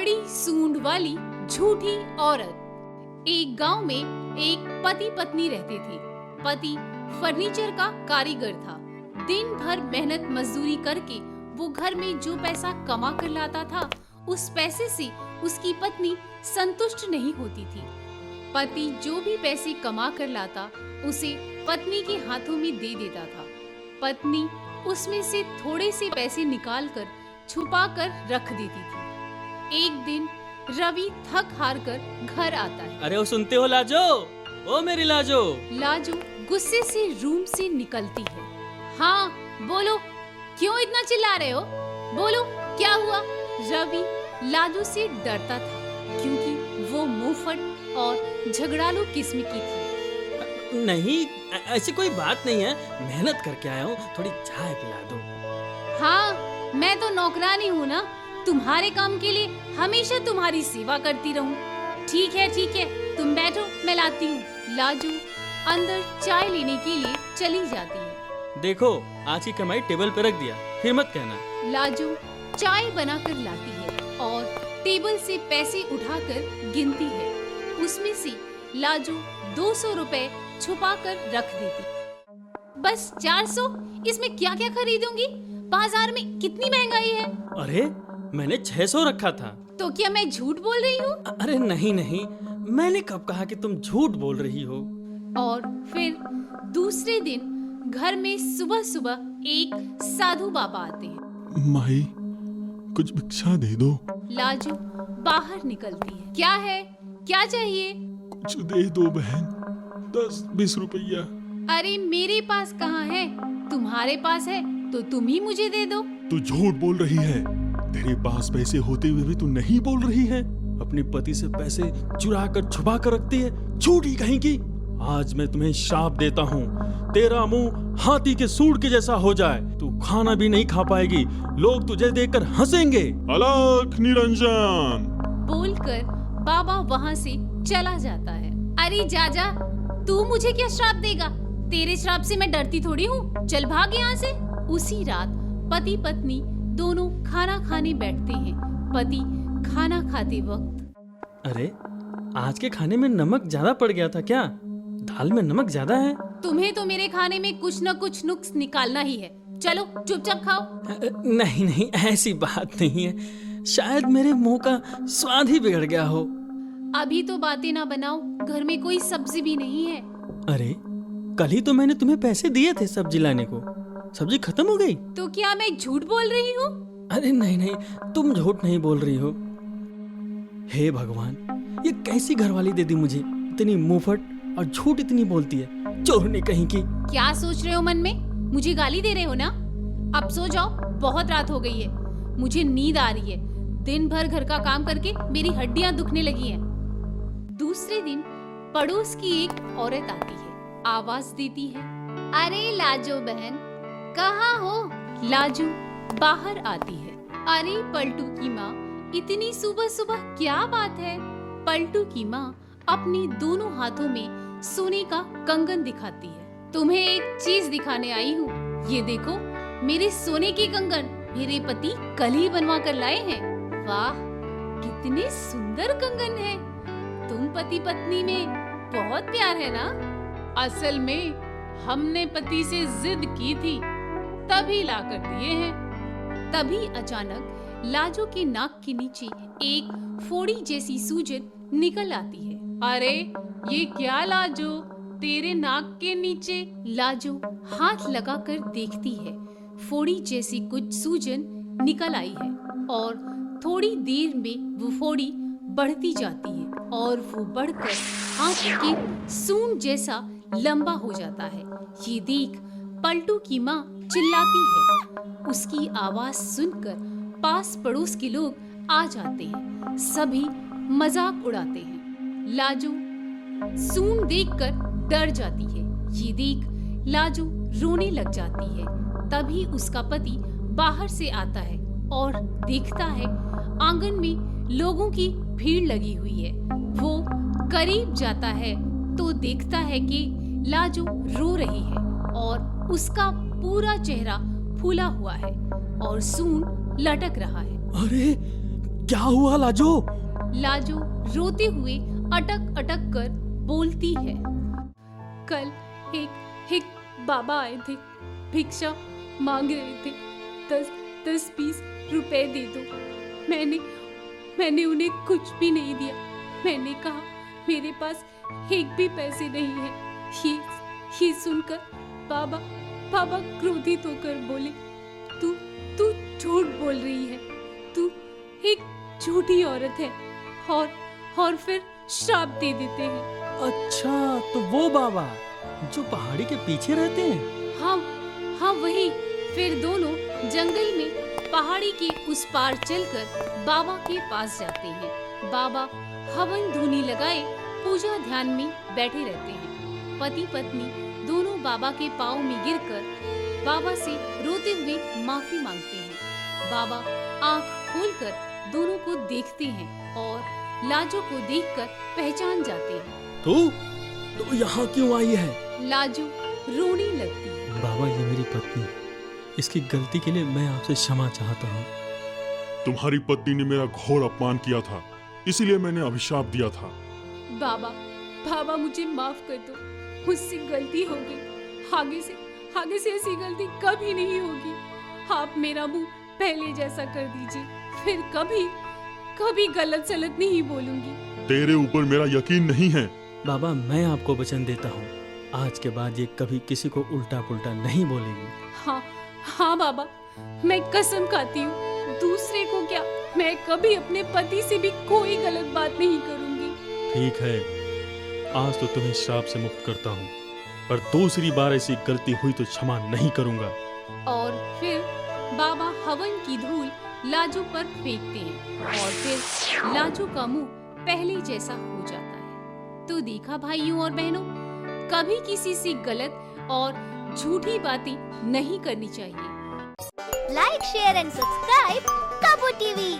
बड़ी सूंड वाली झूठी औरत। एक गांव में एक पति पत्नी रहते थे। पति फर्नीचर का कारीगर था। दिन भर मेहनत मजदूरी करके वो घर में जो पैसा कमा कर लाता था, उस पैसे से उसकी पत्नी संतुष्ट नहीं होती थी। पति जो भी पैसे कमा कर लाता उसे पत्नी के हाथों में दे देता था। पत्नी उसमें से थोड़े से पैसे निकाल कर छुपा कर रख देती थी। एक दिन रवि थक हार कर घर आता है। अरे वो सुनते हो लाजो, ओ मेरी लाजो। लाजो गुस्से से रूम से निकलती है। हाँ बोलो, क्यों इतना चिल्ला रहे हो? बोलो क्या हुआ? रवि लाजो से डरता था क्योंकि वो मुंहफट और झगड़ालू किस्म की थी। नहीं, ऐसी कोई बात नहीं है, मेहनत करके आया हूँ, थोड़ी चाय पिला दो। हाँ, मैं तो नौकरानी हूँ ना, तुम्हारे काम के लिए हमेशा तुम्हारी सेवा करती रहूं। ठीक है, तुम बैठो, मैं लाती हूँ। लाजो अंदर चाय लेने के लिए चली जाती है। देखो, आज की कमाई टेबल पे रख दिया, फिर मत कहना। लाजो चाय बनाकर लाती है और टेबल से पैसे उठाकर गिनती है। उसमें से लाजो 200 रुपए छुपा कर रख देती। बस 400? इसमें क्या क्या खरीदूंगी? बाजार में कितनी महंगाई है। अरे मैंने 600 रखा था। तो क्या मैं झूठ बोल रही हूँ? अरे नहीं, मैंने कब कहा कि तुम झूठ बोल रही हो। और फिर दूसरे दिन घर में सुबह सुबह एक साधु बाबा आते हैं। माही, कुछ भिक्षा दे दो। लाजो बाहर निकलती है। क्या है, क्या चाहिए? कुछ दे दो बहन, 10-20 रुपया। अरे मेरे पास कहाँ है, तुम्हारे पास है तो तुम ही मुझे दे दो। तू झूठ बोल रही है। तेरे पास पैसे होते हुए भी तू नहीं बोल रही है। अपने पति से पैसे चुरा कर छुपा कर रखती है, झूठी कहीं की। आज मैं तुम्हें श्राप देता हूँ, तेरा मुंह हाथी के सूंड के जैसा हो जाए। तू खाना भी नहीं खा पाएगी, लोग तुझे देखकर हंसेंगे। अलख निरंजन बोलकर बाबा वहाँ से चला जाता है। अरे जा, तू मुझे क्या श्राप देगा? तेरे श्राप से मैं डरती थोड़ी हूँ, चल भाग यहाँ से। उसी रात पति पत्नी दोनों खाना खाने बैठते हैं। पति खाना खाते वक्त, अरे आज के खाने में नमक ज्यादा पड़ गया था क्या? दाल में नमक ज्यादा है। तुम्हें तो मेरे खाने में कुछ न कुछ नुक्स निकालना ही है। चलो चुपचाप खाओ। नहीं, ऐसी बात नहीं है, शायद मेरे मुंह का स्वाद ही बिगड़ गया हो। अभी तो बातें ना बनाओ, घर में कोई सब्जी भी नहीं है। अरे कल ही तो मैंने तुम्हें पैसे दिए थे सब्जी लाने को, सब्जी खत्म हो गई। तो क्या मैं झूठ बोल रही हूँ? अरे नहीं, तुम झूठ नहीं बोल रही हो। हे भगवान, ये कैसी घरवाली दे दी मुझे, इतनी मुंहफट और झूठ इतनी बोलती है, चोरनी कहीं की। क्या सोच रहे हो मन में? मुझे गाली दे रहे हो ना? अब सो जाओ, बहुत रात हो गई है, मुझे नींद आ रही है। दिन भर घर का काम करके मेरी हड्डियां दुखने लगी हैं। दूसरे दिन पड़ोस की एक औरत आती है, आवाज देती है, अरे लाजो बहन, कहाँ हो? लाजो बाहर आती है। अरे पलटू की माँ, इतनी सुबह सुबह क्या बात है? पलटू की माँ अपनी दोनों हाथों में सोने का कंगन दिखाती है। तुम्हें एक चीज दिखाने आई हूँ, ये देखो मेरे सोने के कंगन मेरे पति कल ही बनवा कर लाए हैं। वाह, कितने सुंदर कंगन है। तुम पति पत्नी में बहुत प्यार है ना? असल में हमने पति से जिद की थी, तभी ला कर दिए हैं। तभी अचानक लाजो के नाक के नीचे एक फोड़ी जैसी सूजन निकल आती है। अरे ये क्या लाजो, तेरे नाक के नीचे? लाजो हाथ लगाकर देखती है, फोड़ी जैसी कुछ सूजन निकल आई है और थोड़ी देर में वो फोड़ी बढ़ती जाती है और वो बढ़कर हाथ के सूंड जैसा लंबा हो जाता है। ये देख पलटू की माँ चिल्लाती है। उसकी आवाज सुनकर पास पड़ोस के लोग आ जाते हैं, सभी मजाक उड़ाते हैं। लाजो सूंड देखकर डर जाती है। ये देख लाजो रोने लग जाती है। तभी उसका पति बाहर से आता है और देखता है आंगन में लोगों की भीड़ लगी हुई है। वो करीब जाता है तो देखता है कि लाजो रो रही है और उसका पूरा चेहरा फूला हुआ है और सूंड लटक रहा है। अरे क्या हुआ लाजो? लाजो रोते हुए अटक अटक कर बोलती है। कल एक बाबा आए थे, भिक्षा मांग रहे थे। 10-20 रुपए दे दो। मैंने उन्हें कुछ भी नहीं दिया। मैंने कहा मेरे पास एक भी पैसे नहीं है। ये सुनकर बाबा क्रोधित होकर बोले, तू झूठ बोल रही है। तू एक झूठी औरत है। और फिर श्राप दे देते हैं। अच्छा, तो वो बाबा जो पहाड़ी के पीछे रहते हैं? हाँ वही। फिर दोनों जंगल में पहाड़ी के उस पार चलकर बाबा के पास जाते हैं। बाबा हवन धूनी लगाए पूजा ध्यान में बैठे रहते हैं। पति पत्नी दोनों बाबा के पाँव में गिरकर बाबा से रोते हुए माफी मांगते हैं। बाबा आंख खोलकर दोनों को देखते हैं और लाजो को देखकर पहचान जाते हैं। तो यहाँ क्यों आई है? लाजो रोने लगती है। बाबा, ये मेरी पत्नी, इसकी गलती के लिए मैं आपसे क्षमा चाहता हूँ। तुम्हारी पत्नी ने मेरा घोर अपमान किया था, इसीलिए मैंने अभिशाप दिया था। बाबा मुझे माफ कर दो, मुझसे गलती हो गई। आगे से ऐसी गलती कभी नहीं होगी। आप मेरा मुंह पहले जैसा कर दीजिए, फिर कभी गलत सलत नहीं बोलूंगी। तेरे ऊपर मेरा यकीन नहीं है। बाबा, मैं आपको वचन देता हूँ, आज के बाद ये कभी किसी को उल्टा पुल्टा नहीं बोलेगी। हाँ बाबा, मैं कसम खाती हूँ। दूसरे को क्या, मैं कभी अपने पति से भी कोई गलत बात नहीं करूंगी। ठीक है, आज तो तुम्हें श्राप से मुक्त करता हूँ, पर दूसरी बार ऐसी गलती हुई तो क्षमा नहीं करूंगा। और फिर बाबा हवन की धूल लाजो पर फेंकते हैं और फिर लाजो का मुंह पहले जैसा हो जाता है। तो देखा भाइयों और बहनों, कभी किसी से गलत और झूठी बातें नहीं करनी चाहिए। लाइक, शेयर एंड सब्सक्राइब काबू टीवी।